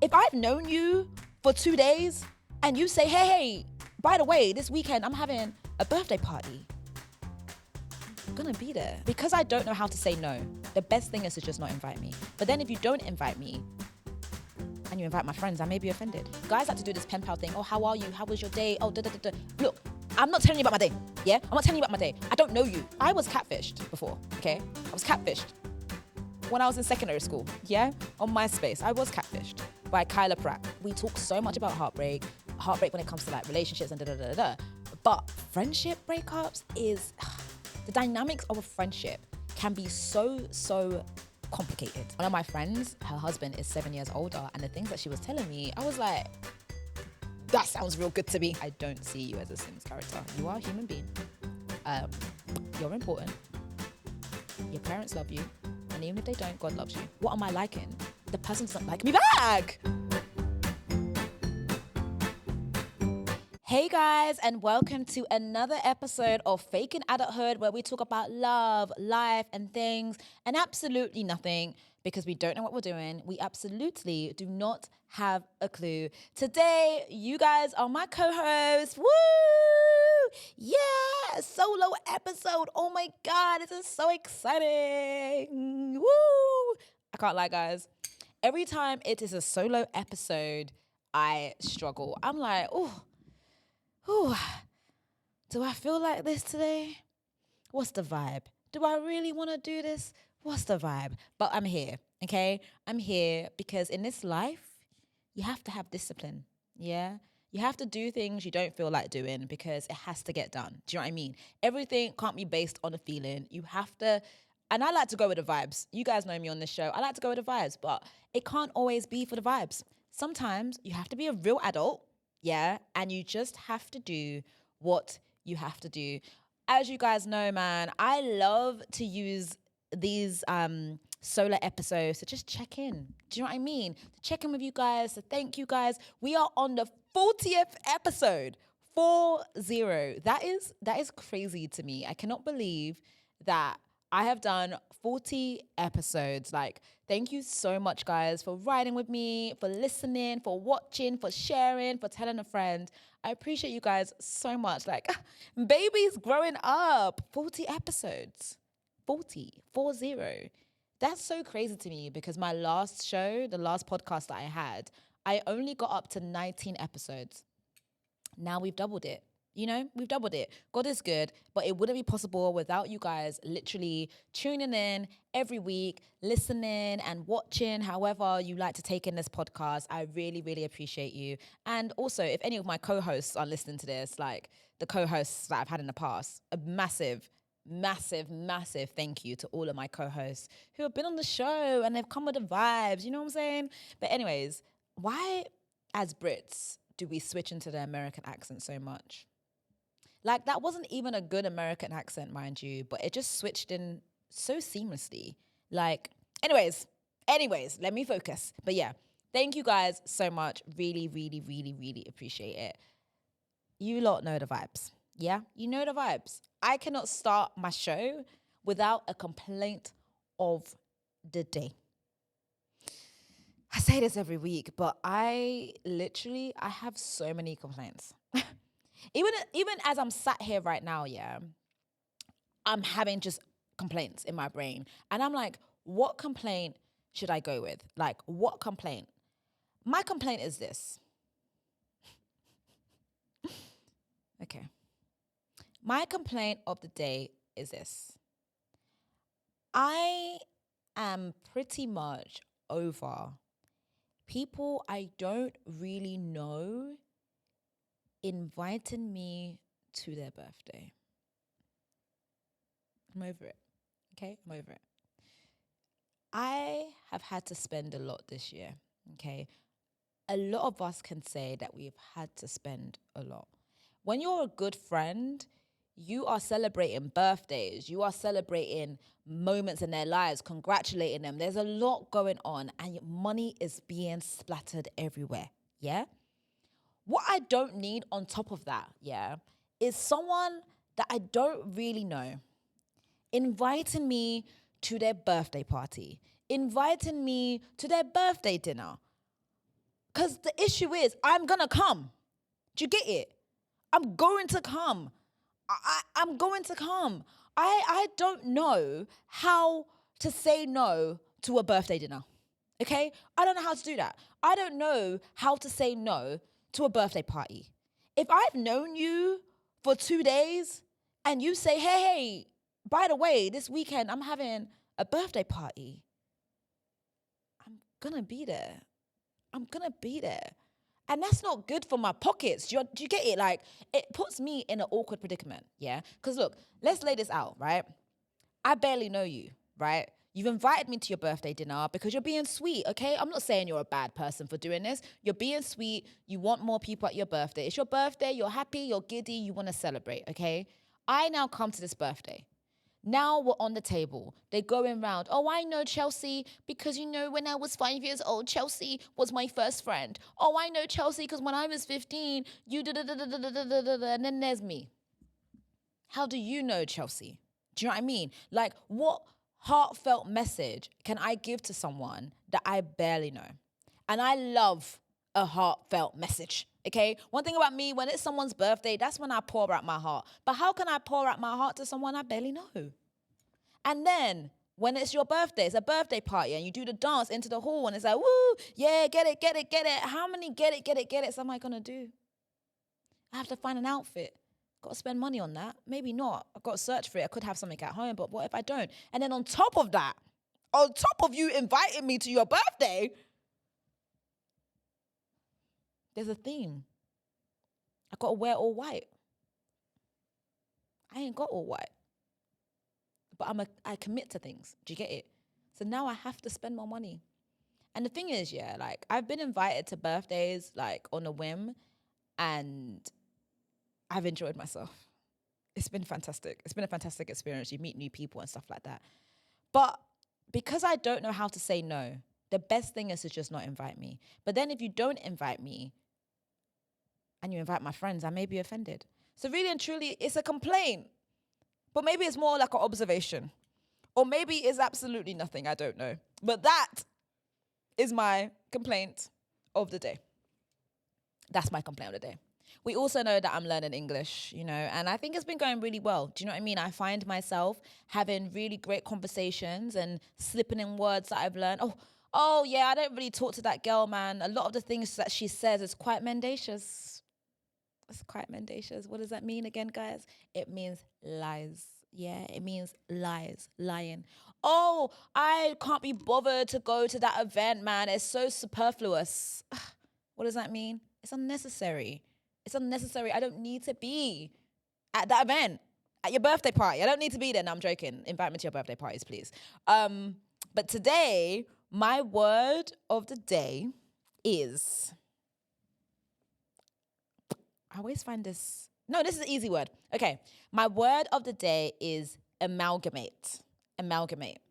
If I've known you for 2 days and you say, hey, by the way, this weekend I'm having a birthday party, I'm gonna be there. Because I don't know how to say no, the best thing is to just not invite me. But then if you don't invite me and you invite my friends, I may be offended. Guys like to do this pen pal thing. Oh, how are you? How was your day? Oh, da-da-da-da. Look, I'm not telling you about my day, yeah? I'm not telling you about my day. I don't know you. I was catfished before, okay? I was catfished when I was in secondary school, yeah? On MySpace, I was catfished by Kyla Pratt. We talk so much about heartbreak when it comes to like relationships and da-da-da-da. But friendship breakups is, the dynamics of a friendship can be so complicated. One of my friends, her husband is 7 years older, and the things that she was telling me, I was like, that sounds real good to me. I don't see you as a Sims character. You are a human being. You're important. Your parents love you. And even if they don't, God loves you. What am I liking? The person doesn't like me back. Hey guys, and welcome to another episode of Faking Adulthood, where we talk about love, life, and things, and absolutely nothing, because we don't know what we're doing. We absolutely do not have a clue. Today, you guys are my co-hosts. Woo! Yeah, solo episode. Oh my God, this is so exciting. Woo! I can't lie, guys. Every time it is a solo episode, I struggle. I'm like, do I feel like this today? What's the vibe? Do I really want to do this? What's the vibe? But I'm here, okay? I'm here because in this life, you have to have discipline, yeah? You have to do things you don't feel like doing because it has to get done. Do you know what I mean? Everything can't be based on a feeling. You have to, and I like to go with the vibes. You guys know me on this show. I like to go with the vibes, but it can't always be for the vibes. Sometimes you have to be a real adult, yeah? And you just have to do what you have to do. As you guys know, man, I love to use these solo episodes to just check in. Do you know what I mean? To check in with you guys, to thank you guys. We are on the 40th episode. 40. That is crazy to me. I cannot believe that I have done 40 episodes. Like, thank you so much, guys, for riding with me, for listening, for watching, for sharing, for telling a friend. I appreciate you guys so much. Like, babies growing up. 40 episodes. 40. That's so crazy to me because my last show, the last podcast that I had, I only got up to 19 episodes. Now we've doubled it. You know, we've doubled it. God is good, but it wouldn't be possible without you guys literally tuning in every week, listening and watching however you like to take in this podcast. I really, really appreciate you. And also, if any of my co-hosts are listening to this, like the co-hosts that I've had in the past, a massive thank you to all of my co-hosts who have been on the show and they've come with the vibes, you know what I'm saying? But anyways, why as Brits do we switch into the American accent so much? Like, that wasn't even a good American accent, mind you, but it just switched in so seamlessly. Like, anyways, let me focus. But yeah, thank you guys so much. Really, really, really, really appreciate it. You lot know the vibes. Yeah, you know the vibes. I cannot start my show without a complaint of the day. I say this every week, but I have so many complaints. Even as I'm sat here right now, yeah, I'm having just complaints in my brain. And I'm like, what complaint should I go with? Like, what complaint? My complaint is this. Okay. My complaint of the day is this. I am pretty much over people I don't really know inviting me to their birthday. I'm over it. Okay? I'm over it. I have had to spend a lot this year. Okay? A lot of us can say that we've had to spend a lot. When you're a good friend, you are celebrating birthdays. You are celebrating moments in their lives, congratulating them. There's a lot going on and money is being splattered everywhere. Yeah? What I don't need on top of that, yeah, is someone that I don't really know inviting me to their birthday party, inviting me to their birthday dinner. Because the issue is, I'm going to come. Do you get it? I'm going to come. I'm going to come. I don't know how to say no to a birthday dinner. Okay? I don't know how to do that. I don't know how to say no to a birthday party. If I've known you for 2 days and you say, hey, by the way, this weekend I'm having a birthday party, I'm going to be there. I'm going to be there. And that's not good for my pockets. Do you get it? Like, it puts me in an awkward predicament, yeah? Because look, let's lay this out, right? I barely know you, right? You've invited me to your birthday dinner because you're being sweet, okay? I'm not saying you're a bad person for doing this. You're being sweet. You want more people at your birthday. It's your birthday. You're happy. You're giddy. You want to celebrate, okay? I now come to this birthday. Now we're on the table. They're going round. Oh, I know Chelsea because, when I was 5 years old, Chelsea was my first friend. Oh, I know Chelsea because when I was 15, you da-da-da-da-da-da-da-da-da. And then there's me. How do you know Chelsea? Do you know what I mean? Like, what heartfelt message can I give to someone that I barely know? And I love a heartfelt message. Okay, one thing about me, when it's someone's birthday, that's when I pour out my heart. But how can I pour out my heart to someone I barely know? And then when it's your birthday, it's a birthday party, and you do the dance into the hall, and it's like, woo, yeah, get it, get it, get it. How many get it am I gonna do? I have to find an outfit. Got to spend money on that. Maybe not. I've got to search for it. I could have something at home, but what if I don't? And then on top of that, on top of you inviting me to your birthday, there's a theme. I got to wear all white. I ain't got all white. But I commit to things. Do you get it? So now I have to spend more money. And the thing is, yeah, like, I've been invited to birthdays, like, on a whim, and I've enjoyed myself. It's been fantastic. It's been a fantastic experience. You meet new people and stuff like that. But because I don't know how to say no, the best thing is to just not invite me. But then if you don't invite me and you invite my friends, I may be offended. So really and truly, it's a complaint. But maybe it's more like an observation. Or maybe it's absolutely nothing. I don't know. But that is my complaint of the day. That's my complaint of the day. We also know that I'm learning English, and I think it's been going really well. Do you know what I mean? I find myself having really great conversations and slipping in words that I've learned. Oh yeah, I don't really talk to that girl, man. A lot of the things that she says is quite mendacious. It's quite mendacious. What does that mean again, guys? It means lies. Yeah, it means lies, lying. Oh, I can't be bothered to go to that event, man. It's so superfluous. What does that mean? It's unnecessary. It's unnecessary. I don't need to be at that event, at your birthday party. I don't need to be there. No, I'm joking. Invite me to your birthday parties, please. But today, my word of the day is... I always find this... No, this is an easy word. Okay. My word of the day is amalgamate. Amalgamate.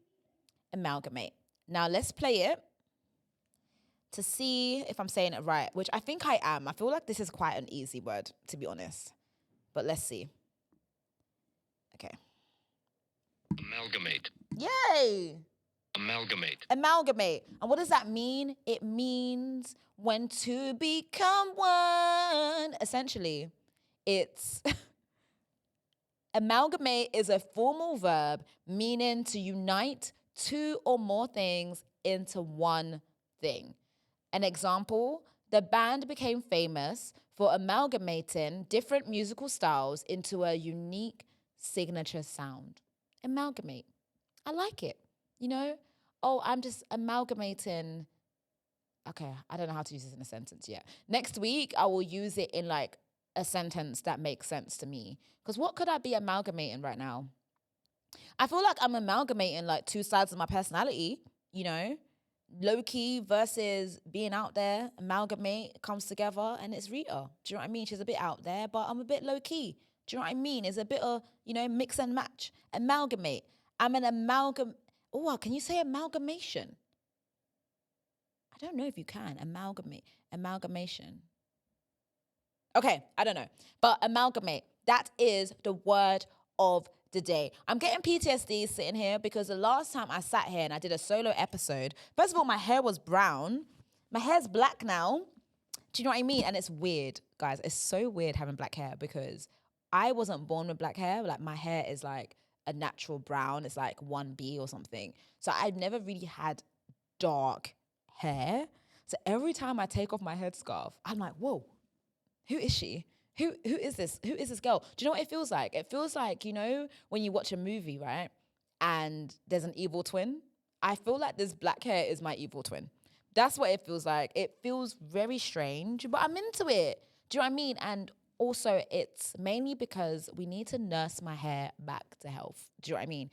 Amalgamate. Now, let's play it to see if I'm saying it right, which I think I am. I feel like this is quite an easy word, to be honest. But let's see. Okay. Amalgamate. Yay! Amalgamate. Amalgamate. And what does that mean? It means when two become one. Essentially, it's... Amalgamate is a formal verb meaning to unite two or more things into one thing. An example, the band became famous for amalgamating different musical styles into a unique signature sound. Amalgamate. I like it. Oh, I'm just amalgamating. Okay, I don't know how to use this in a sentence yet. Next week, I will use it in like a sentence that makes sense to me. Because what could I be amalgamating right now? I feel like I'm amalgamating like two sides of my personality, low-key versus being out there. Amalgamate comes together, and it's Rita. Do you know what I mean? She's a bit out there, but I'm a bit low-key. Do you know what I mean? It's a bit of, mix and match. Amalgamate. I'm an amalgam... Oh, can you say amalgamation? I don't know if you can. Amalgamation. Okay, I don't know. But amalgamate. That is the word of the day. I'm getting PTSD sitting here because the last time I sat here and I did a solo episode, first of all, my hair was brown. My hair's black now. Do you know what I mean? And it's weird, guys. It's so weird having black hair because I wasn't born with black hair. Like my hair is like a natural brown. It's like 1B or something. So I've never really had dark hair. So every time I take off my headscarf, I'm like, whoa, who is she? Who is this? Who is this girl? Do you know what it feels like? It feels like, you know, when you watch a movie, right? And there's an evil twin. I feel like this black hair is my evil twin. That's what it feels like. It feels very strange, but I'm into it. Do you know what I mean? And also, it's mainly because we need to nurse my hair back to health. Do you know what I mean?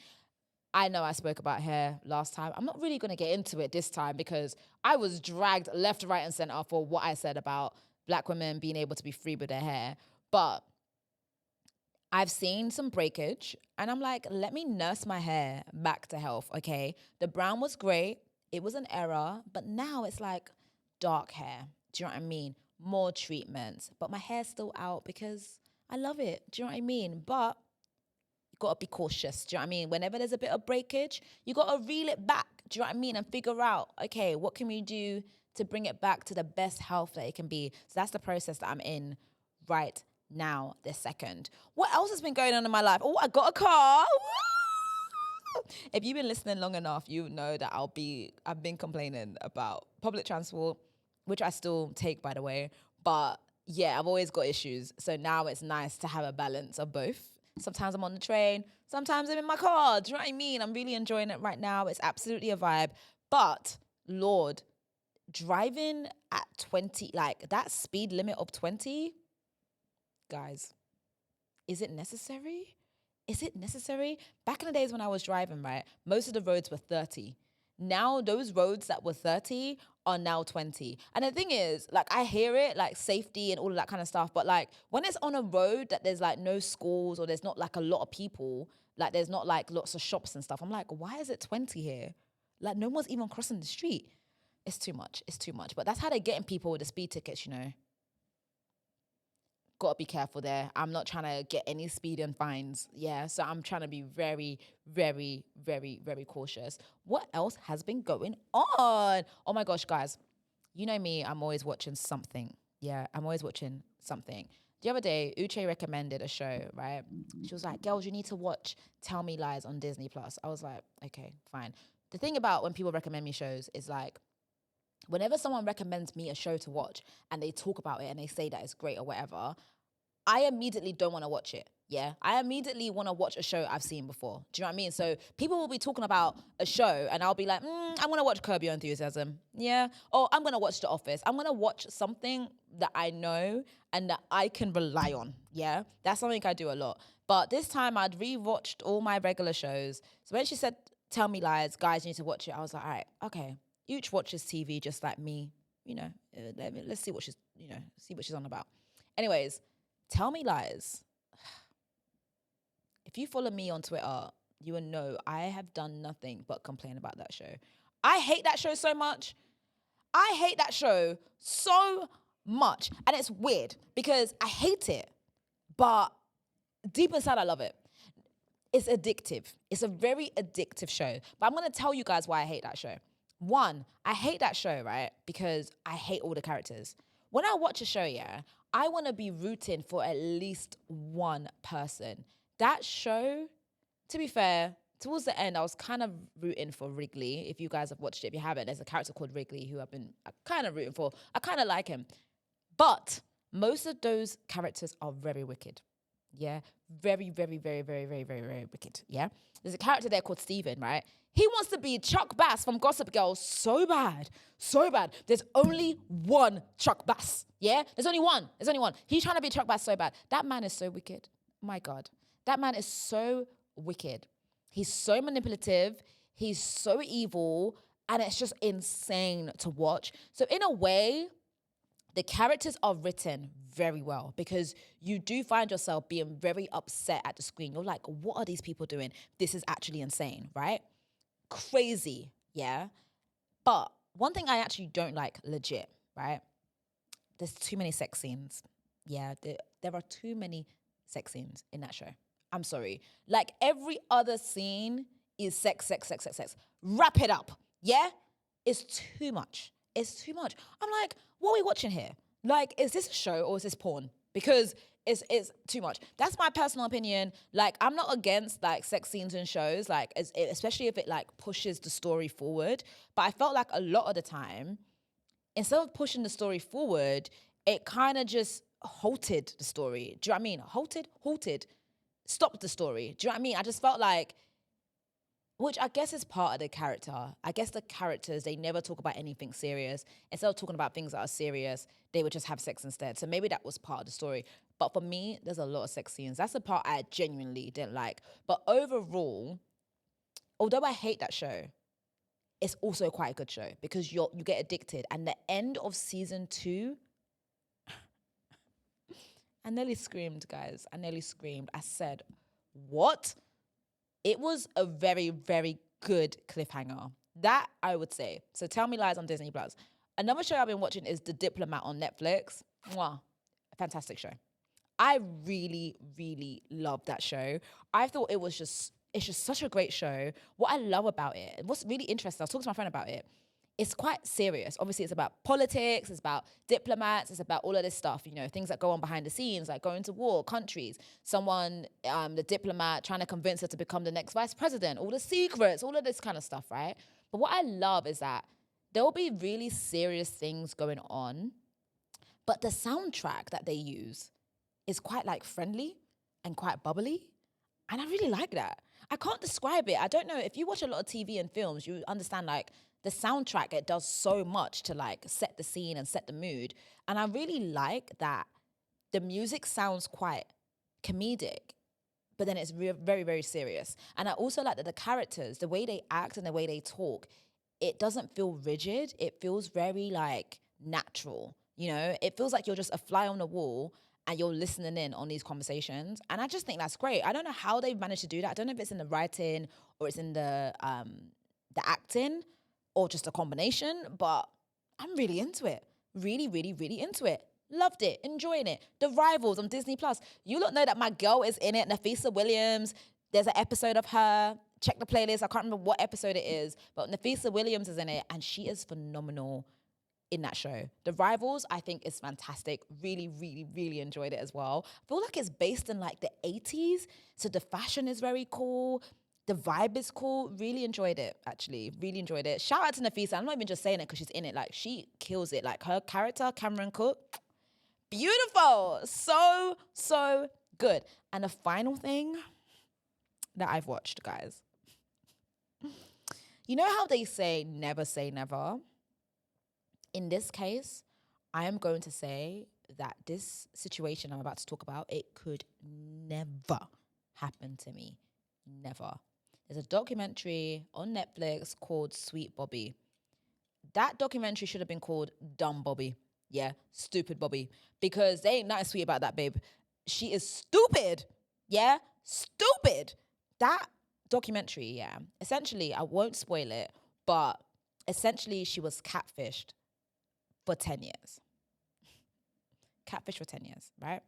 I know I spoke about hair last time. I'm not really going to get into it this time because I was dragged left, right, and center for what I said about black women being able to be free with their hair. But I've seen some breakage and I'm like, let me nurse my hair back to health, okay? The brown was great. It was an error, but now it's like dark hair. Do you know what I mean? More treatments, but my hair's still out because I love it. Do you know what I mean? But you gotta be cautious. Do you know what I mean? Whenever there's a bit of breakage, you gotta reel it back. Do you know what I mean? And figure out, okay, what can we do to bring it back to the best health that it can be? So that's the process that I'm in right now, this second. What else has been going on in my life? Oh, I got a car. Woo! If you've been listening long enough, you know that I've been complaining about public transport, which I still take, by the way. But yeah, I've always got issues. So now it's nice to have a balance of both. Sometimes I'm on the train, sometimes I'm in my car. Do you know what I mean? I'm really enjoying it right now. It's absolutely a vibe. But Lord, driving at 20, like that speed limit of 20, guys, is it necessary? Is it necessary? Back in the days when I was driving, right, most of the roads were 30. Now those roads that were 30 are now 20. And the thing is, like, I hear it, like safety and all of that kind of stuff. But like when it's on a road that there's like no schools or there's not like a lot of people, like there's not like lots of shops and stuff, I'm like, why is it 20 here? Like no one's even crossing the street. It's too much. It's too much. But that's how they're getting people with the speed tickets, you know. Got to be careful there. I'm not trying to get any speed and fines. Yeah. So I'm trying to be very, very, very, very cautious. What else has been going on? Oh my gosh, guys. You know me, I'm always watching something. Yeah. I'm always watching something. The other day, Uche recommended a show, right? She was like, girls, you need to watch Tell Me Lies on Disney Plus. I was like, okay, fine. The thing about when people recommend me shows is like, whenever someone recommends me a show to watch and they talk about it and they say that it's great or whatever, I immediately don't want to watch it. Yeah, I immediately want to watch a show I've seen before. Do you know what I mean? So people will be talking about a show and I'll be like, I'm going to watch Curb Your Enthusiasm. Yeah. Or I'm going to watch The Office. I'm going to watch something that I know and that I can rely on. Yeah. That's something I do a lot. But this time I'd rewatched all my regular shows. So when she said, Tell Me Lies, guys, you need to watch it, I was like, all right, okay. Each watches TV just like me, you know, let's see what she's on about. Anyways, Tell Me Lies. If you follow me on Twitter, you will know I have done nothing but complain about that show. I hate that show so much. I hate that show so much. And it's weird because I hate it, but deep inside I love it. It's addictive. It's a very addictive show. But I'm going to tell you guys why I hate that show. One, I hate that show, right? Because I hate all the characters. When I watch a show, yeah, I want to be rooting for at least one person. That show, to be fair, towards the end, I was kind of rooting for Wrigley. If you guys have watched it, if you haven't, there's a character called Wrigley who I'm kind of rooting for. I kind of like him. But most of those characters are very wicked. Yeah, very, very, very, very, very, very, very wicked. Yeah, there's a character there called Steven, right? He wants to be Chuck Bass from Gossip Girl so bad, so bad. There's only one Chuck Bass. Yeah, there's only one. There's only one. He's trying to be Chuck Bass so bad. That man is so wicked. My God, that man is so wicked. He's so manipulative. He's so evil, and it's just insane to watch. So in a way, the characters are written very well because you do find yourself being very upset at the screen. You're like, what are these people doing? This is actually insane, right? Crazy, yeah? But one thing I actually don't like, legit, right? There's too many sex scenes. Yeah, there are too many sex scenes in that show. I'm sorry. Like every other scene is sex, sex, sex, sex, sex. Wrap it up, yeah? It's too much. It's too much. I'm like, what are we watching here? Like, is this a show or is this porn? Because it's too much. That's my personal opinion. Like, I'm not against like sex scenes in shows, like especially if it like pushes the story forward. But I felt like a lot of the time, instead of pushing the story forward, it kind of just halted the story. Do you know what I mean? Halted, stopped the story. Do you know what I mean? I just felt like, which I guess is part of the character. I guess the characters, they never talk about anything serious. Instead of talking about things that are serious, they would just have sex instead. So maybe that was part of the story. But for me, there's a lot of sex scenes. That's the part I genuinely didn't like. But overall, although I hate that show, it's also quite a good show because you get addicted. And the end of season 2, I nearly screamed, guys. I nearly screamed. I said, what? It was a very, very good cliffhanger. That I would say. So Tell Me Lies on Disney Plus. Another show I've been watching is The Diplomat on Netflix. Mwah. Fantastic show. I really, really love that show. I thought it's just such a great show. What I love about it, what's really interesting, I was talking to my friend about it, it's quite serious. Obviously, it's about politics, it's about diplomats, it's about all of this stuff, you know, things that go on behind the scenes, like going to war, countries, someone, the diplomat trying to convince her to become the next vice president, all the secrets, all of this kind of stuff, right? But what I love is that there will be really serious things going on, but the soundtrack that they use is quite like friendly and quite bubbly. And I really like that. I can't describe it. I don't know. If you watch a lot of TV and films, you understand like the soundtrack, it does so much to like set the scene and set the mood. And I really like that the music sounds quite comedic, but then it's very, very serious. And I also like that the characters, the way they act and the way they talk, it doesn't feel rigid. It feels very like natural. You know, it feels like you're just a fly on the wall and you're listening in on these conversations. And I just think that's great. I don't know how they've managed to do that. I don't know if it's in the writing or it's in the acting or just a combination, but I'm really into it. Really, really, really into it. Loved it, enjoying it. The Rivals on Disney Plus. You don't know that my girl is in it, Nafisa Williams. There's an episode of her. Check the playlist. I can't remember what episode it is, but Nafisa Williams is in it, and she is phenomenal in that show. The Rivals, I think, is fantastic. Really, really, really enjoyed it as well. I feel like it's based in like the 80s, so the fashion is very cool. The vibe is cool. Really enjoyed it, actually. Really enjoyed it. Shout out to Nafisa. I'm not even just saying it because she's in it. Like, she kills it. Like, her character, Cameron Cook, beautiful. So, so good. And the final thing that I've watched, guys. You know how they say never? In this case, I am going to say that this situation I'm about to talk about, it could never happen to me. Never. There's a documentary on Netflix called Sweet Bobby. That documentary should have been called Dumb Bobby. Yeah, Stupid Bobby. Because they ain't nothing sweet about that, babe. She is stupid. Yeah, stupid. That documentary, yeah. Essentially, I won't spoil it, but essentially she was catfished for 10 years. Catfish for 10 years, right?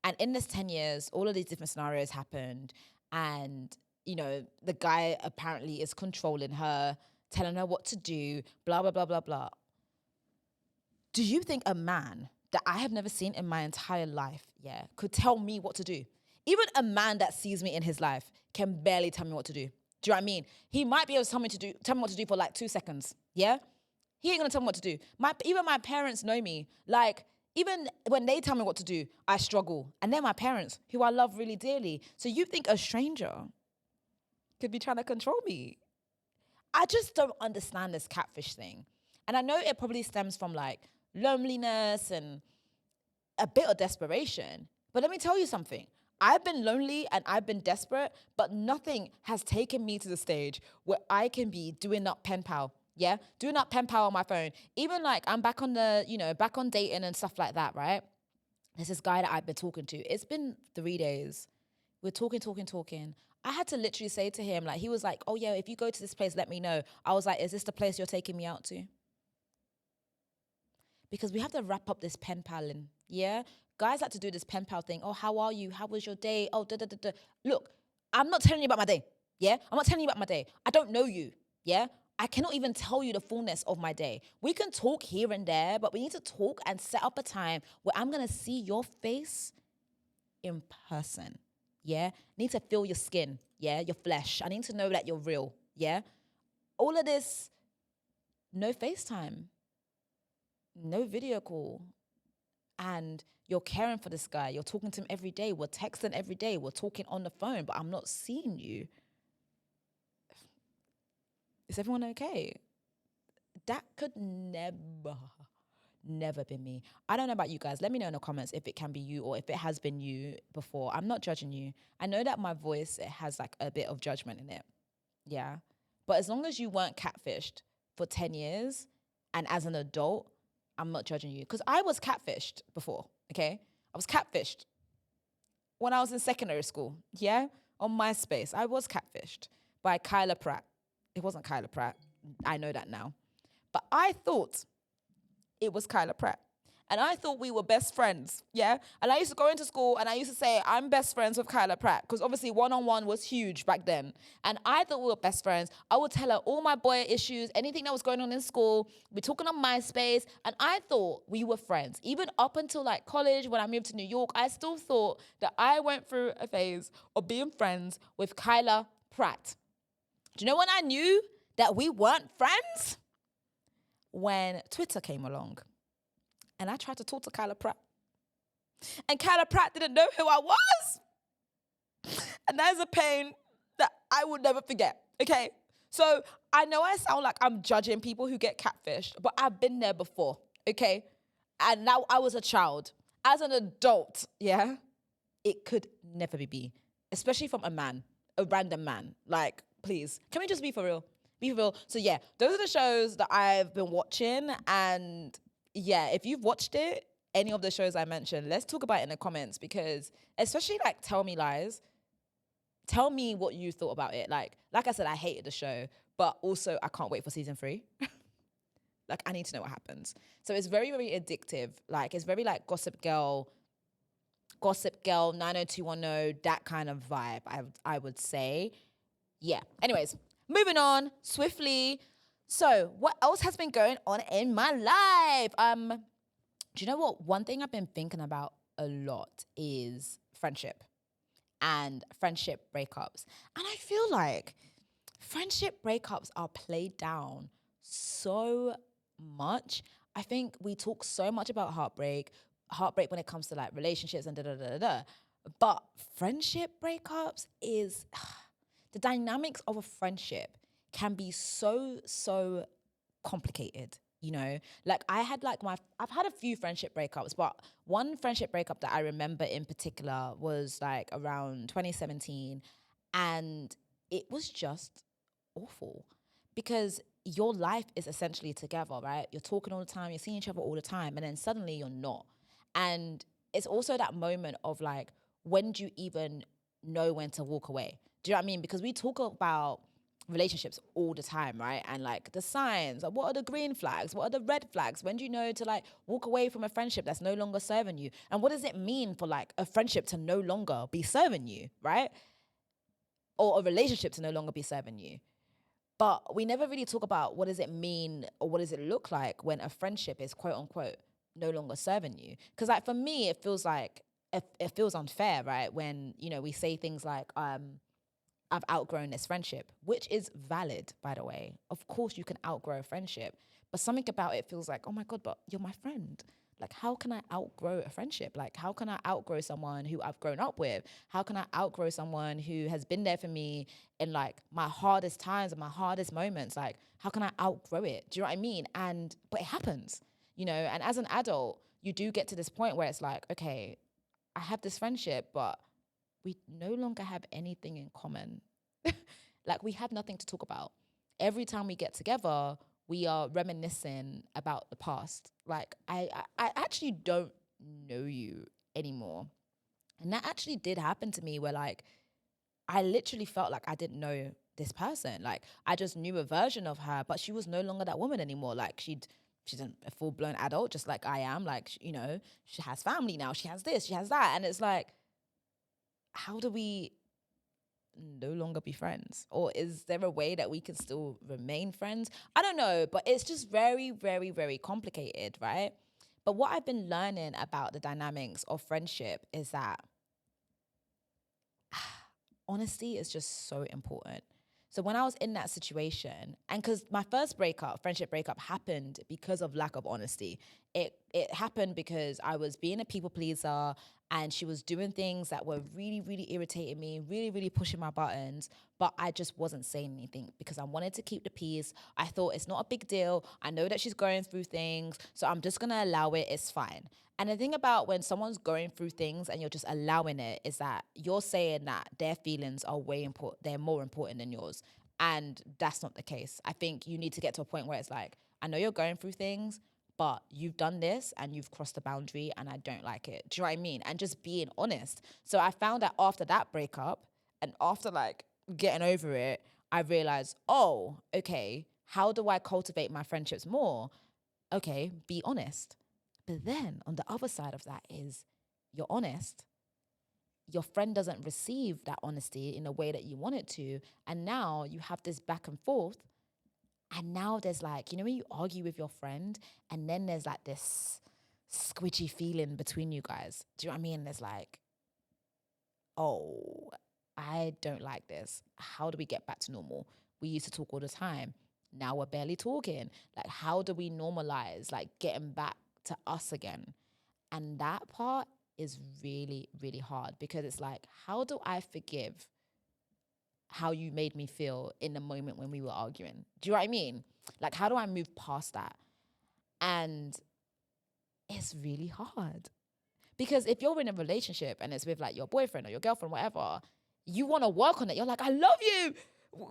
And in this 10 years, all of these different scenarios happened. And, you know, the guy apparently is controlling her, telling her what to do, blah, blah, blah, blah, blah. Do you think a man that I have never seen in my entire life, yeah, could tell me what to do? Even a man that sees me in his life can barely tell me what to do. Do you know what I mean? He might be able to tell me what to do for like 2 seconds, yeah? He ain't gonna tell me what to do. Even my parents know me. Like, even when they tell me what to do, I struggle. And they're my parents, who I love really dearly. So you think a stranger could be trying to control me? I just don't understand this catfish thing. And I know it probably stems from like loneliness and a bit of desperation. But let me tell you something. I've been lonely and I've been desperate, but nothing has taken me to the stage where I can be doing up pen pal. Yeah, doing up pen pal on my phone. Even like I'm back on back on dating and stuff like that, right? There's this guy that I've been talking to. It's been 3 days. We're talking. I had to literally say to him, like, he was like, oh yeah, if you go to this place, let me know. I was like, is this the place you're taking me out to? Because we have to wrap up this pen paling, yeah? Guys like to do this pen pal thing. Oh, how are you? How was your day? Oh, da da da da. Look, I'm not telling you about my day, yeah? I'm not telling you about my day. I don't know you, yeah? I cannot even tell you the fullness of my day. We can talk here and there, but we need to talk and set up a time where I'm going to see your face in person. Yeah. I need to feel your skin. Yeah. Your flesh. I need to know that you're real. Yeah. All of this, no FaceTime, no video call. And you're caring for this guy. You're talking to him every day. We're texting every day. We're talking on the phone, but I'm not seeing you. Is everyone okay? That could never be me. I don't know about you guys. Let me know in the comments if it can be you or if it has been you before. I'm not judging you. I know that my voice, it has like a bit of judgment in it. Yeah. But as long as you weren't catfished for 10 years and as an adult, I'm not judging you. Because I was catfished before, okay? I was catfished when I was in secondary school, yeah? On MySpace, I was catfished by Kyla Pratt. It wasn't Kyla Pratt. I know that now. But I thought it was Kyla Pratt. And I thought we were best friends, yeah? And I used to go into school and I used to say, I'm best friends with Kyla Pratt, because obviously one-on-one was huge back then. And I thought we were best friends. I would tell her all my boy issues, anything that was going on in school. We're talking on MySpace. And I thought we were friends. Even up until like college, when I moved to New York, I still thought that I went through a phase of being friends with Kyla Pratt. Do you know when I knew that we weren't friends? When Twitter came along. And I tried to talk to Kyla Pratt. And Kyla Pratt didn't know who I was. And that is a pain that I will never forget, okay? So I know I sound like I'm judging people who get catfished, but I've been there before, okay? And now I was a child. As an adult, yeah, it could never be me, especially from a man, a random man. Like, please, can we just be for real? Be for real. So yeah, those are the shows that I've been watching. And yeah, if you've watched it, any of the shows I mentioned, let's talk about it in the comments, because especially like Tell Me Lies, tell me what you thought about it. Like I said, I hated the show, but also I can't wait for season 3. Like I need to know what happens. So it's very, very addictive. Like it's very like Gossip Girl, 90210, that kind of vibe, I would say. Yeah. Anyways, moving on swiftly. So what else has been going on in my life? Do you know what? One thing I've been thinking about a lot is friendship and friendship breakups. And I feel like friendship breakups are played down so much. I think we talk so much about heartbreak when it comes to like relationships and da. But friendship breakups is the dynamics of a friendship can be so complicated, you know? Like I've had a few friendship breakups, but one friendship breakup that I remember in particular was like around 2017, and it was just awful because your life is essentially together, right? You're talking all the time, you're seeing each other all the time, and then suddenly you're not. And it's also that moment of like, when do you even know when to walk away? Do you know what I mean? Because we talk about relationships all the time, right? And like the signs, like what are the green flags? What are the red flags? When do you know to like walk away from a friendship that's no longer serving you? And what does it mean for like a friendship to no longer be serving you, right? Or a relationship to no longer be serving you? But we never really talk about what does it mean or what does it look like when a friendship is quote unquote no longer serving you. Because like for me, it feels like, it feels unfair, right? When, you know, we say things like, I've outgrown this friendship, which is valid, by the way. Of course you can outgrow a friendship, but something about it feels like, oh my God, but you're my friend. Like, how can I outgrow a friendship? Like, how can I outgrow someone who I've grown up with? How can I outgrow someone who has been there for me in like my hardest times and my hardest moments? Like, how can I outgrow it? Do you know what I mean? But it happens, you know? And as an adult, you do get to this point where it's like, okay, I have this friendship, but we no longer have anything in common. Like we have nothing to talk about. Every time we get together, we are reminiscing about the past. Like I actually don't know you anymore. And that actually did happen to me where like, I literally felt like I didn't know this person. Like I just knew a version of her, but she was no longer that woman anymore. Like she's a full-blown adult, just like I am. Like, you know, she has family now. She has this, she has that. And it's like, how do we no longer be friends? Or is there a way that we can still remain friends? I don't know, but it's just very, very, very complicated, right? But what I've been learning about the dynamics of friendship is that honesty is just so important. So when I was in that situation, and because my first breakup, friendship breakup, happened because of lack of honesty. It happened because I was being a people pleaser, and she was doing things that were really, really irritating me, really, really pushing my buttons. But I just wasn't saying anything because I wanted to keep the peace. I thought it's not a big deal. I know that she's going through things, so I'm just gonna allow it. It's fine. And the thing about when someone's going through things and you're just allowing it is that you're saying that their feelings are way important, they're more important than yours. And that's not the case. I think you need to get to a point where it's like, I know you're going through things, but you've done this and you've crossed the boundary and I don't like it. Do you know what I mean? And just being honest. So I found that after that breakup and after like getting over it, I realized, oh, okay, how do I cultivate my friendships more? Okay, be honest. But then on the other side of that is you're honest. Your friend doesn't receive that honesty in a way that you want it to. And now you have this back and forth. And now there's like, you know, when you argue with your friend and then there's like this squidgy feeling between you guys. Do you know what I mean? There's like, oh, I don't like this. How do we get back to normal? We used to talk all the time. Now we're barely talking. Like, how do we normalize like getting back to us again? And that part is really, really hard because it's like, how do I forgive how you made me feel in the moment when we were arguing? Do you know what I mean? Like, how do I move past that? And it's really hard. Because if you're in a relationship and it's with like your boyfriend or your girlfriend, whatever, you want to work on it. You're like, I love you.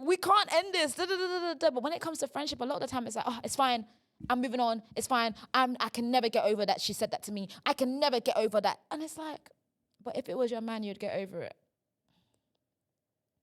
We can't end this. Da, da, da, da, da. But when it comes to friendship, a lot of the time it's like, oh, it's fine. I'm moving on. It's fine. I can never get over that she said that to me. I can never get over that. And it's like, but if it was your man, you'd get over it.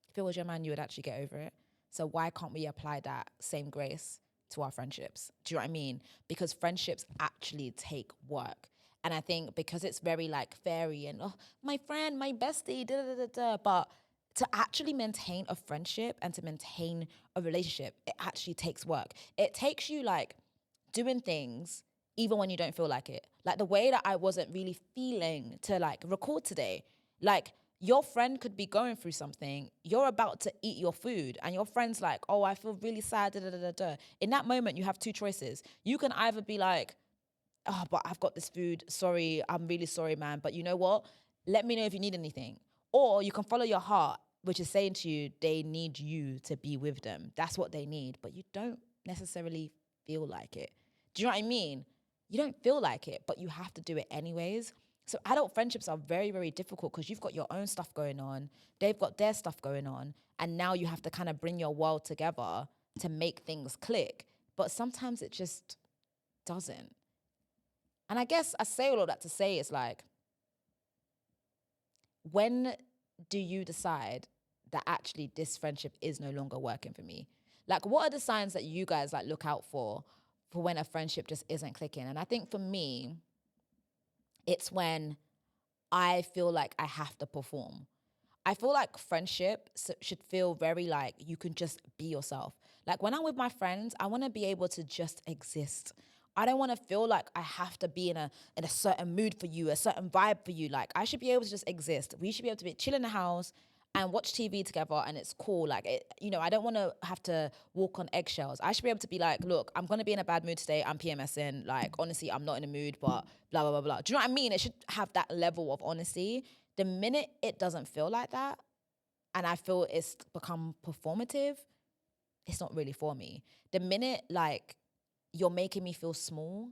If it was your man, you would actually get over it. So why can't we apply that same grace to our friendships? Do you know what I mean? Because friendships actually take work. And I think because it's very like fairy and, oh, my friend, my bestie, da da da da. But to actually maintain a friendship and to maintain a relationship, it actually takes work. It takes you like doing things even when you don't feel like it. Like the way that I wasn't really feeling to like record today. Like your friend could be going through something. You're about to eat your food and your friend's like, oh, I feel really sad, da da da da da. In that moment, you have two choices. You can either be like, oh, but I've got this food. Sorry, I'm really sorry, man. But you know what? Let me know if you need anything. Or you can follow your heart, which is saying to you, they need you to be with them. That's what they need. But you don't necessarily feel like it. Do you know what I mean? You don't feel like it, but you have to do it anyways. So adult friendships are very, very difficult because you've got your own stuff going on. They've got their stuff going on. And now you have to kind of bring your world together to make things click. But sometimes it just doesn't. And I guess I say all of that to say it's like, when do you decide that actually this friendship is no longer working for me? Like, what are the signs that you guys like look out for when a friendship just isn't clicking? And I think for me, it's when I feel like I have to perform. I feel like friendship should feel very like you can just be yourself. Like when I'm with my friends, I want to be able to just exist. I don't want to feel like I have to be in a certain mood for you, a certain vibe for you. Like I should be able to just exist. We should be able to be chill in the house and watch TV together and it's cool. Like, I don't want to have to walk on eggshells. I should be able to be like, look, I'm going to be in a bad mood today. I'm PMSing. Like, honestly, I'm not in a mood, but blah, blah, blah, blah. Do you know what I mean? It should have that level of honesty. The minute it doesn't feel like that, and I feel it's become performative, it's not really for me. The minute, like, you're making me feel small,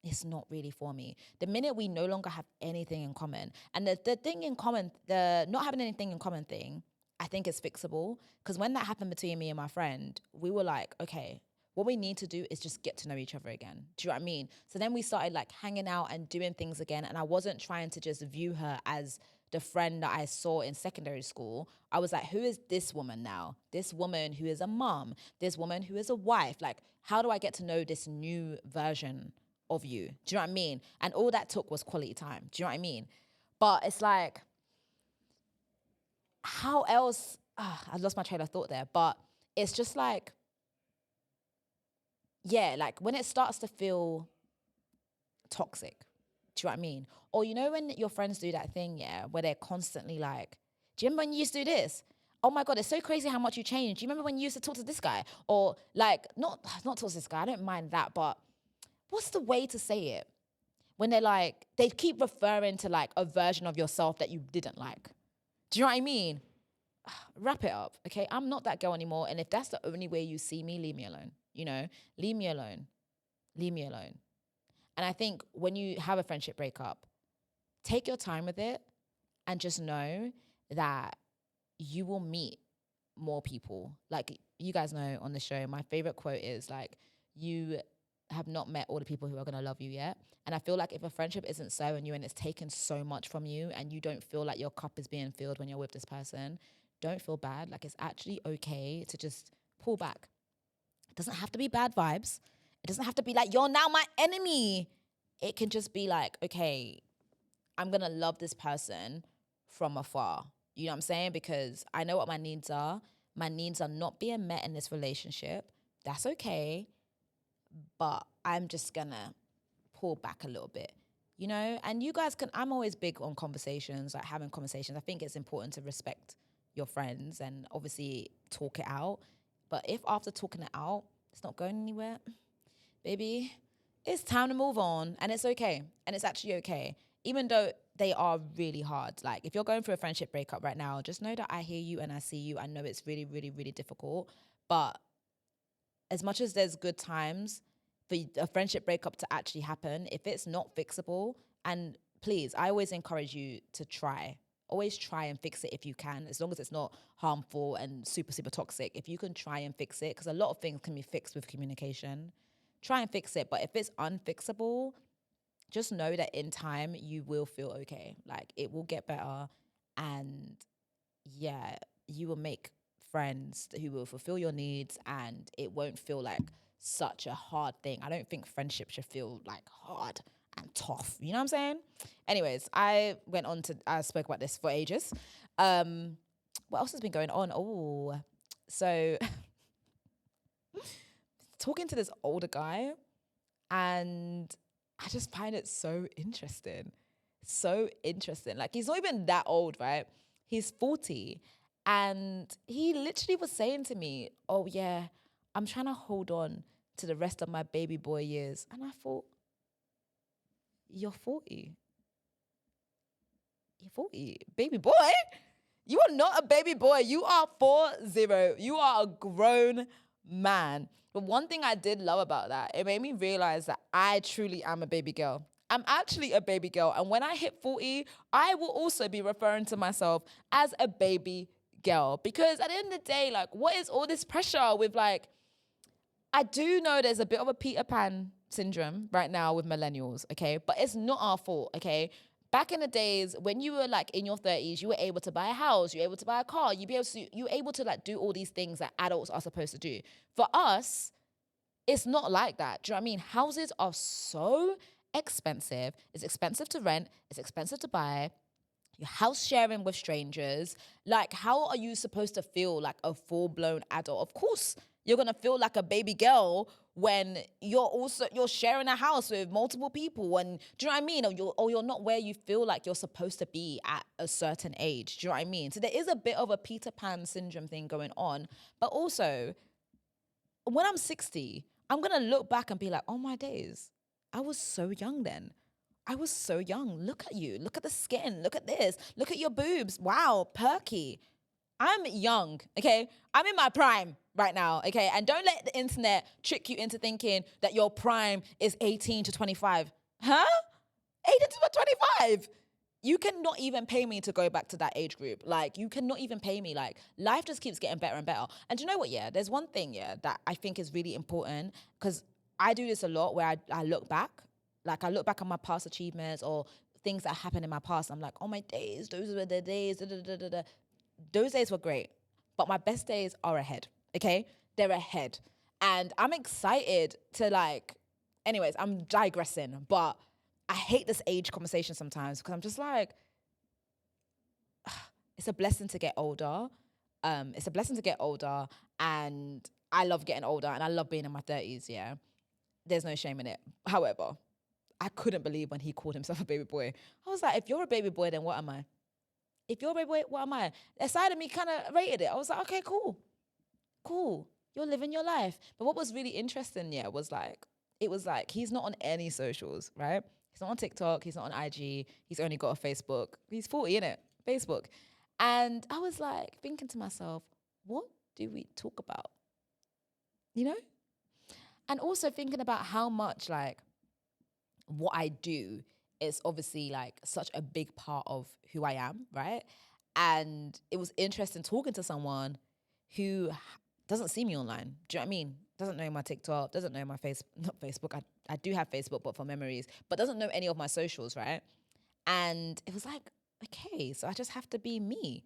it's not really for me. The minute we no longer have anything in common, and the thing in common, the not having anything in common thing, I think is fixable. Because when that happened between me and my friend, we were like, okay, what we need to do is just get to know each other again. Do you know what I mean? So then we started like hanging out and doing things again. And I wasn't trying to just view her as the friend that I saw in secondary school. I was like, who is this woman now? This woman who is a mom, this woman who is a wife. Like, how do I get to know this new version of you? Do you know what I mean? And all that took was quality time. Do you know what I mean? But it's like, how else? I lost my train of thought there, but it's just like, yeah, like when it starts to feel toxic, do you know what I mean? Or you know when your friends do that thing, yeah, where they're constantly like, do you remember when you used to do this? Oh my God, it's so crazy how much you changed. Do you remember when you used to talk to this guy? Or like, not talk to this guy, I don't mind that, but what's the way to say it? When they're like, they keep referring to like a version of yourself that you didn't like. Do you know what I mean? Wrap it up, okay? I'm not that girl anymore. And if that's the only way you see me, leave me alone. You know, leave me alone. Leave me alone. And I think when you have a friendship breakup, take your time with it and just know that you will meet more people. Like you guys know on the show, my favorite quote is like, you have not met all the people who are going to love you yet. And I feel like if a friendship isn't serving you and it's taken so much from you and you don't feel like your cup is being filled when you're with this person, don't feel bad. Like it's actually okay to just pull back. It doesn't have to be bad vibes. It doesn't have to be like, you're now my enemy. It can just be like, okay, I'm going to love this person from afar. You know what I'm saying? Because I know what my needs are. My needs are not being met in this relationship. That's okay. But I'm just going to pull back a little bit, you know? And you guys can, I'm always big on conversations, like having conversations. I think it's important to respect your friends and obviously talk it out. But if after talking it out, it's not going anywhere, baby, it's time to move on. And it's okay. And it's actually okay. Even though they are really hard. Like if you're going through a friendship breakup right now, just know that I hear you and I see you. I know it's really, really, really difficult. But as much as there's good times for a friendship breakup to actually happen, if it's not fixable, and please, I always encourage you to try. Always try and fix it if you can, as long as it's not harmful and super, super toxic. If you can try and fix it, because a lot of things can be fixed with communication, try and fix it. But if it's unfixable, just know that in time you will feel okay. Like it will get better, and yeah, you will make friends who will fulfill your needs, and it won't feel like such a hard thing. I don't think friendship should feel like hard and tough. You know what I'm saying? Anyways, I spoke about this for ages. What else has been going on? Oh, so talking to this older guy, and I just find it so interesting. So interesting. Like he's not even that old, right? He's 40. And he literally was saying to me, oh yeah, I'm trying to hold on to the rest of my baby boy years. And I thought, you're 40. You're 40. Baby boy? You are not a baby boy. You are 40. You are a grown man. But one thing I did love about that, it made me realize that I truly am a baby girl. I'm actually a baby girl. And when I hit 40, I will also be referring to myself as a baby girl. Because at the end of the day, like, what is all this pressure with, like, I do know there's a bit of a Peter Pan syndrome right now with millennials, okay? But it's not our fault, okay? Back in the days when you were like in your 30s, you were able to buy a house, you were able to buy a car, you were able to like do all these things that adults are supposed to do. For us, it's not like that. Do you know what I mean? Houses are so expensive. It's expensive to rent, it's expensive to buy. You're house sharing with strangers. Like, how are you supposed to feel like a full-blown adult? Of course, you're gonna feel like a baby girl when you're sharing a house with multiple people. And do you know what I mean? Or you're not where you feel like you're supposed to be at a certain age. Do you know what I mean? So there is a bit of a Peter Pan syndrome thing going on. But also, when I'm 60, I'm gonna look back and be like, oh my days, I was so young then. I was so young. Look at you. Look at the skin. Look at this. Look at your boobs. Wow, perky. I'm young, okay? I'm in my prime right now, okay? And don't let the internet trick you into thinking that your prime is 18 to 25. Huh? 18 to 25. You cannot even pay me to go back to that age group. Like, you cannot even pay me. Like, life just keeps getting better and better. And do you know what, yeah? There's one thing, yeah, that I think is really important, because I do this a lot where I look back. Like, I look back on my past achievements or things that happened in my past. I'm like, oh, my days, those were the days, da, da, da, da, da. Those days were great, but my best days are ahead, okay? They're ahead. And I'm excited to like, anyways, I'm digressing, but I hate this age conversation sometimes because I'm just like, a blessing to get older. It's a blessing to get older, and I love getting older, and I love being in my 30s. Yeah, there's no shame in it. However, I couldn't believe when he called himself a baby boy. I was like, if you're a baby boy, then what am I? If you're a baby boy, what am I? That side of me kind of rated it. I was like, okay, cool. You're living your life. But what was really interesting, yeah, was like, it was like, he's not on any socials, right? He's not on TikTok. He's not on IG. He's only got a Facebook. He's 40, innit? Facebook. And I was like thinking to myself, what do we talk about? You know? And also thinking about how much like what I do is obviously like such a big part of who I am, right? And it was interesting talking to someone who doesn't see me online. Do you know what I mean? Doesn't know my TikTok, doesn't know my not Facebook. I do have Facebook, but for memories, but doesn't know any of my socials, right? And it was like, okay, so I just have to be me.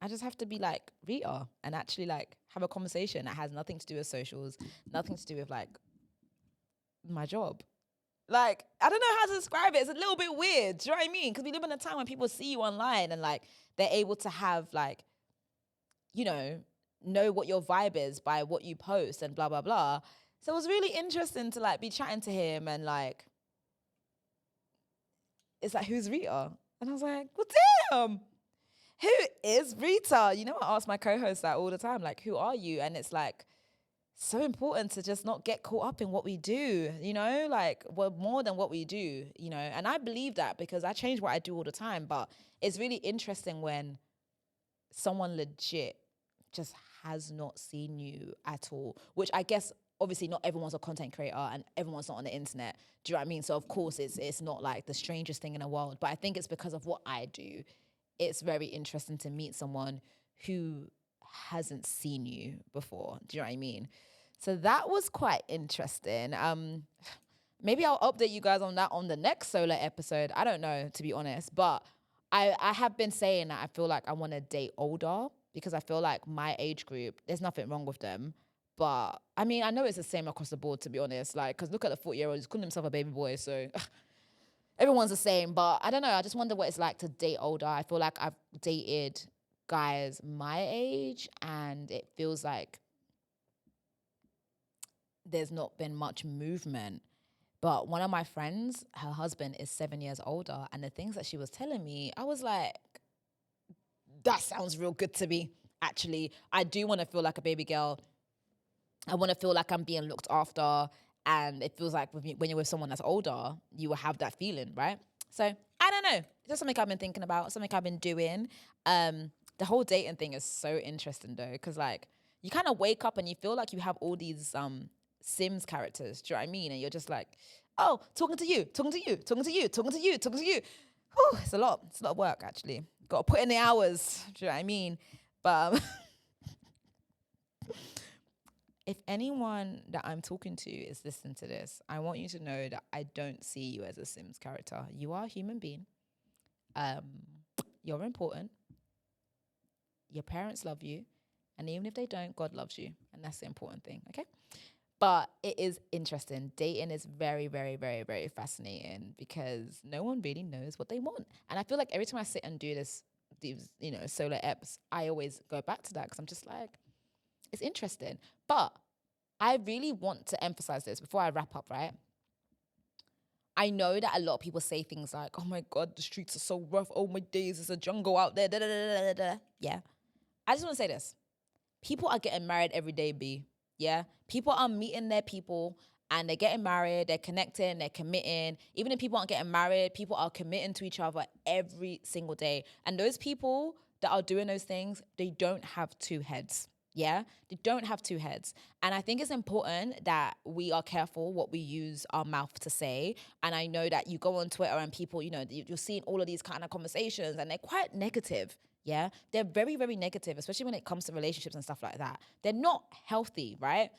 I just have to be like Rita and actually like have a conversation that has nothing to do with socials, nothing to do with like my job. Like, I don't know how to describe it. It's a little bit weird. Do you know what I mean? Because we live in a time when people see you online and like they're able to have like, you know what your vibe is by what you post and blah, blah, blah. So it was really interesting to like be chatting to him and like, it's like, who's Rita? And I was like, well, damn, who is Rita? You know, I ask my co-host that all the time, like, who are you? And it's like, so important to just not get caught up in what we do, you know, like we're more than what we do, you know, and I believe that because I change what I do all the time. But it's really interesting when someone legit just has not seen you at all, which I guess obviously not everyone's a content creator and everyone's not on the internet. Do you know what I mean? So of course it's not like the strangest thing in the world, but I think it's because of what I do. It's very interesting to meet someone who hasn't seen you before. Do you know what I mean? So that was quite interesting. Maybe I'll update you guys on that on the next solo episode. I don't know, to be honest. But I have been saying that I feel like I want to date older because I feel like my age group, there's nothing wrong with them. But I mean, I know it's the same across the board, to be honest. Like, because look at the 40-year-old, he's calling himself a baby boy. So everyone's the same. But I don't know. I just wonder what it's like to date older. I feel like I've dated guys my age and it feels like there's not been much movement. But one of my friends, her husband is 7 years older. And the things that she was telling me, I was like, that sounds real good to me. Actually, I do want to feel like a baby girl. I want to feel like I'm being looked after. And it feels like when you're with someone that's older, you will have that feeling, right? So I don't know. It's just something I've been thinking about, something I've been doing. The whole dating thing is so interesting though, because like you kind of wake up and you feel like you have all these Sims characters. Do you know what I mean? And you're just like, oh, talking to you. Whew, it's a lot. It's a lot of work actually. Got to put in the hours. Do you know what I mean? But if anyone that I'm talking to is listening to this, I want you to know that I don't see you as a Sims character. You are a human being. You're important. Your parents love you. And even if they don't, God loves you. And that's the important thing, okay? But it is interesting. Dating is very, very, very, very fascinating because no one really knows what they want. And I feel like every time I sit and do these, solo eps, I always go back to that because I'm just like, it's interesting. But I really want to emphasize this before I wrap up, right? I know that a lot of people say things like, oh my God, the streets are so rough. Oh my days, it's a jungle out there. Da, da, da, da, da. Yeah. I just want to say this. People are getting married every day, B. Yeah. People are meeting their people and they're getting married, they're connecting, they're committing. Even if people aren't getting married, people are committing to each other every single day. And those people that are doing those things, they don't have two heads. Yeah, they don't have two heads. And I think it's important that we are careful what we use our mouth to say. And I know that you go on Twitter and people, you're seeing all of these kind of conversations and they're quite negative. Yeah, they're very, very negative, especially when it comes to relationships and stuff like that. They're not healthy, right?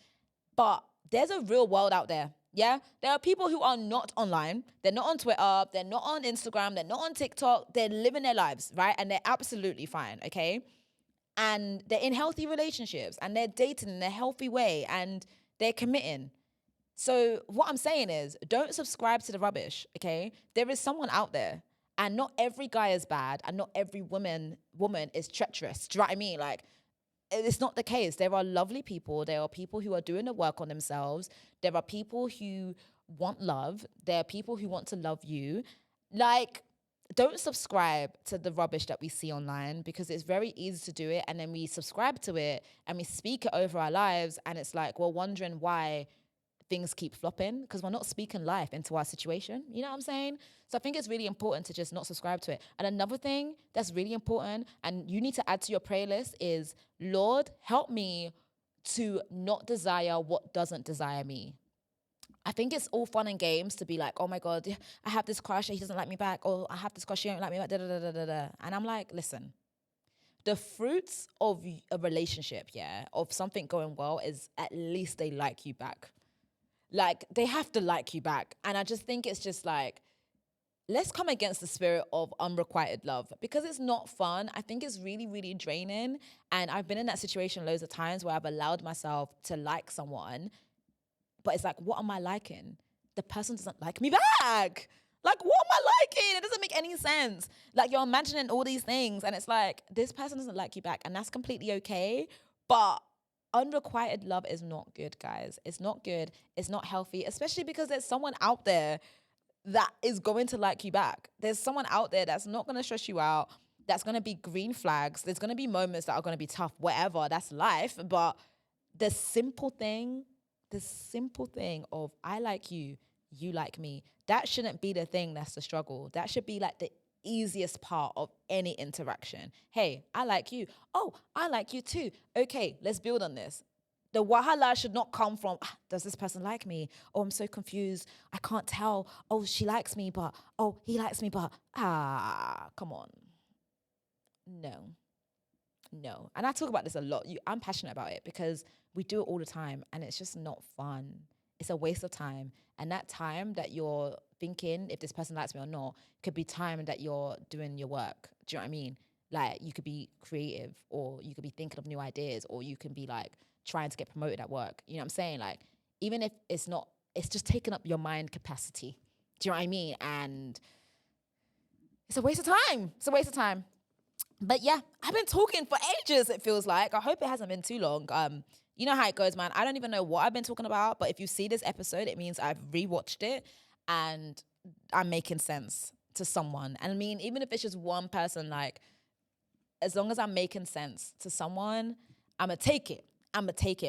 But there's a real world out there. Yeah, there are people who are not online. They're not on Twitter. They're not on Instagram. They're not on TikTok. They're living their lives, right? And they're absolutely fine, okay? And they're in healthy relationships and they're dating in a healthy way and they're committing. So what I'm saying is don't subscribe to the rubbish, okay? There is someone out there And not every guy is bad, and not every woman is treacherous. Do you know what I mean? Like, it's not the case. There are lovely people. There are people who are doing the work on themselves. There are people who want love. There are people who want to love you. Like, don't subscribe to the rubbish that we see online, because it's very easy to do it. And then we subscribe to it and we speak it over our lives. And it's like, we're wondering why things keep flopping, because we're not speaking life into our situation. You know what I'm saying? So I think it's really important to just not subscribe to it. And another thing that's really important, and you need to add to your playlist, is, Lord, help me to not desire what doesn't desire me. I think it's all fun and games to be like, oh my God, I have this crush, he doesn't like me back. Or I have this crush, she don't like me back, da da da da da da. And I'm like, listen, the fruits of a relationship, of something going well, is at least they like you back. Like, they have to like you back. And I just think it's just like, let's come against the spirit of unrequited love, because it's not fun. I think it's really, really draining. And I've been in that situation loads of times where I've allowed myself to like someone, but it's like, what am I liking? The person doesn't like me back. Like, what am I liking? It doesn't make any sense. Like, you're imagining all these things, and it's like, this person doesn't like you back, and that's completely okay. But unrequited love is not good, guys. It's not good. It's not healthy, especially because there's someone out there that is going to like you back. There's someone out there that's not going to stress you out. That's going to be green flags. There's going to be moments that are going to be tough, whatever. That's life. But the simple thing of, I like you, you like me, that shouldn't be the thing that's the struggle. That should be like the easiest part of any interaction. Hey, I like you. Oh, I like you too. Okay, let's build on this. The wahala should not come from, does this person like me? Oh, I'm so confused. I can't tell. Oh, she likes me, but, oh, he likes me, but, come on. No. And I talk about this a lot. I'm passionate about it because we do it all the time, and it's just not fun. It's a waste of time. And that time that you're thinking if this person likes me or not could be time that you're doing your work. Do you know what I mean? Like, you could be creative, or you could be thinking of new ideas, or you can be like trying to get promoted at work. You know what I'm saying? Like, even if it's not, it's just taking up your mind capacity. Do you know what I mean? And it's a waste of time. It's a waste of time. But yeah, I've been talking for ages, it feels like. I hope it hasn't been too long. You know how it goes, man. I don't even know what I've been talking about, but if you see this episode, it means I've rewatched it and I'm making sense to someone. And I mean, even if it's just one person, like, as long as I'm making sense to someone, I'm going to take it.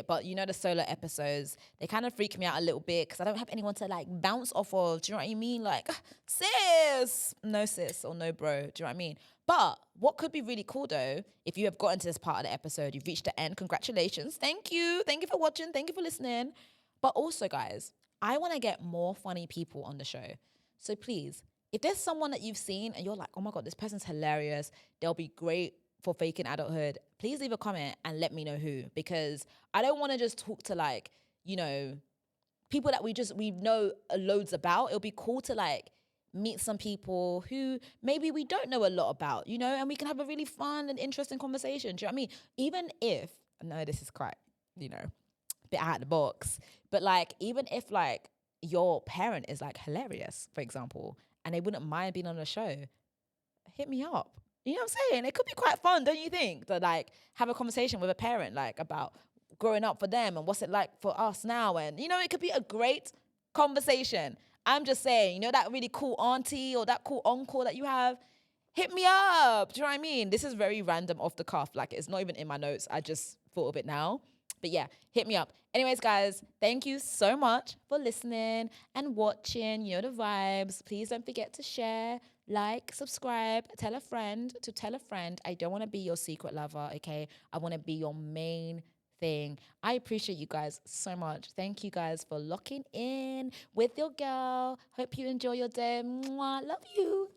But you know, the solo episodes, they kind of freak me out a little bit because I don't have anyone to like bounce off of. Do you know what I mean? Like, sis, no sis or no bro. Do you know what I mean? But what could be really cool though, if you have gotten to this part of the episode, you've reached the end, congratulations. Thank you. Thank you for watching. Thank you for listening. But also, guys, I want to get more funny people on the show. So please, if there's someone that you've seen and you're like, oh my God, this person's hilarious, they'll be great for Faking Adulthood, please leave a comment and let me know who, because I don't want to just talk to like, you know, people that we know loads about. It'll be cool to like meet some people who maybe we don't know a lot about, you know, and we can have a really fun and interesting conversation. Do you know what I mean? Even if, I know this is quite, you know, a bit out of the box, but like, even if like your parent is like hilarious, for example, and they wouldn't mind being on the show, hit me up. You know what I'm saying? It could be quite fun, don't you think? To like have a conversation with a parent, like about growing up for them and what's it like for us now. And, you know, it could be a great conversation. I'm just saying, you know, that really cool auntie or that cool uncle that you have, hit me up. Do you know what I mean? This is very random off the cuff. Like, it's not even in my notes. I just thought of it now. But yeah, hit me up. Anyways, guys, thank you so much for listening and watching. You know the vibes. Please don't forget to share, like, subscribe, tell a friend to tell a friend. I don't want to be your secret lover, okay? I want to be your main thing. I appreciate you guys so much. Thank you guys for locking in with your girl. Hope you enjoy your day. Mwah. Love you.